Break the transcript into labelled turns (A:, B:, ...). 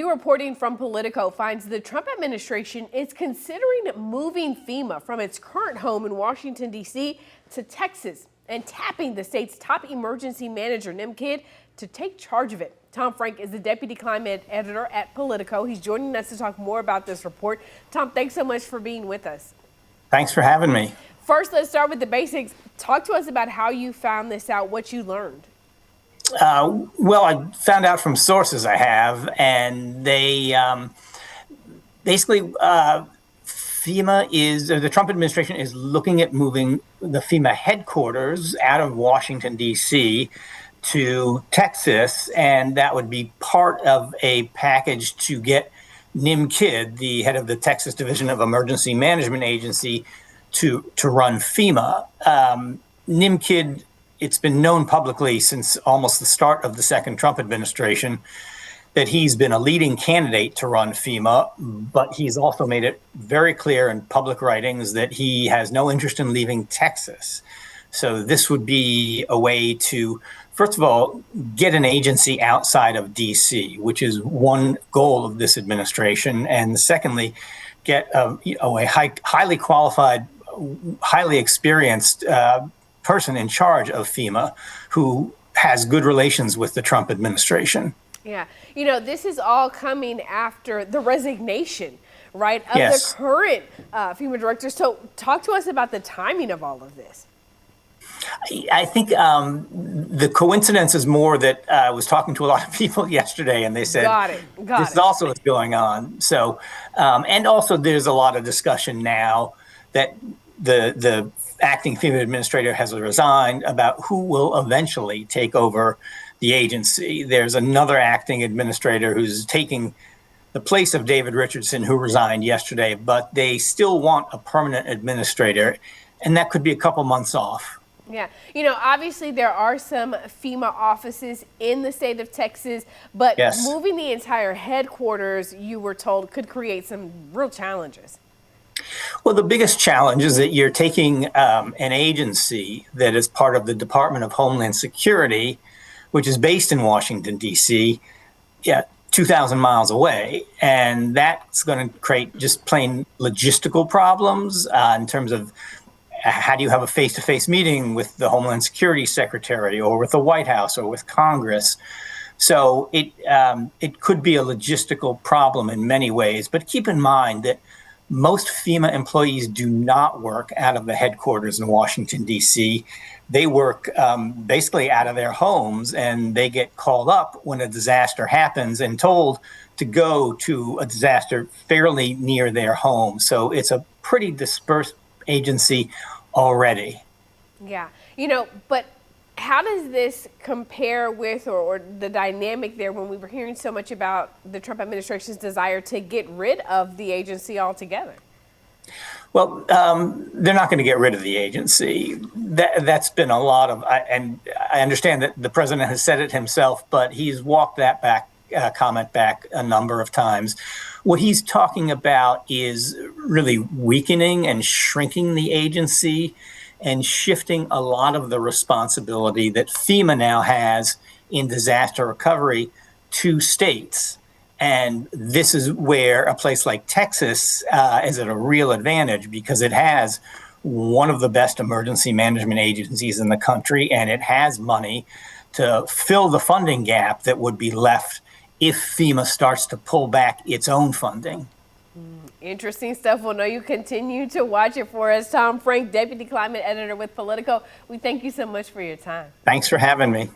A: New reporting from Politico finds the Trump administration is considering moving FEMA from its current home in Washington, D.C. to Texas and tapping the state's top emergency manager, Nim Kidd, to take charge of it. Tom Frank is the deputy climate editor at Politico. He's joining us to talk more about this report. Tom, thanks so much for being with us.
B: Thanks for having me.
A: First, let's start with the basics. Talk to us about how you found this out, what you learned.
B: Well, I found out from sources I have, and they basically FEMA the Trump administration is looking at moving the FEMA headquarters out of Washington, D.C. to Texas, and that would be part of a package to get Nim Kidd, the head of the Texas Division of Emergency Management Agency, to run FEMA. Nim Kidd, it's been known publicly since almost the start of the second Trump administration that he's been a leading candidate to run FEMA, but he's also made it very clear in public writings that he has no interest in leaving Texas. So this would be a way to, first of all, get an agency outside of D.C., which is one goal of this administration, and secondly, get a highly qualified, highly experienced person in charge of FEMA who has good relations with the Trump administration.
A: Yeah, you know, this is all coming after the resignation, right, of
B: Yes.
A: the current FEMA director. So talk to us about the timing of all of this.
B: I think the coincidence is more that I was talking to a lot of people yesterday, and they said, this is also what's going on. So, and also there's a lot of discussion now that the acting FEMA administrator has resigned about who will eventually take over the agency. There's another acting administrator who's taking the place of David Richardson, who resigned yesterday, but they still want a permanent administrator, and that could be a couple months off.
A: Yeah, you know, obviously there are some FEMA offices in the state of Texas, but
B: Yes.
A: moving the entire headquarters, you were told, could create some real challenges.
B: Well, the biggest challenge is that you're taking an agency that is part of the Department of Homeland Security, which is based in Washington, D.C., 2,000 miles away. And that's going to create just plain logistical problems in terms of how do you have a face-to-face meeting with the Homeland Security Secretary or with the White House or with Congress? So it could be a logistical problem in many ways. But keep in mind that most FEMA employees do not work out of the headquarters in Washington, D.C. They work basically out of their homes, and they get called up when a disaster happens and told to go to a disaster fairly near their home. So it's a pretty dispersed agency already.
A: Yeah, you know, but how does this compare with or the dynamic there when we were hearing so much about the Trump administration's desire to get rid of the agency altogether?
B: Well, they're not going to get rid of the agency. That's been a lot of, and I understand that the president has said it himself, but he's walked that comment back a number of times. What he's talking about is really weakening and shrinking the agency and shifting a lot of the responsibility that FEMA now has in disaster recovery to states. And this is where a place like Texas is at a real advantage because it has one of the best emergency management agencies in the country, and it has money to fill the funding gap that would be left if FEMA starts to pull back its own funding.
A: Interesting stuff. We'll know you continue to watch it for us. Tom Frank, Deputy Climate Editor with Politico. We thank you so much for your time.
B: Thanks for having me.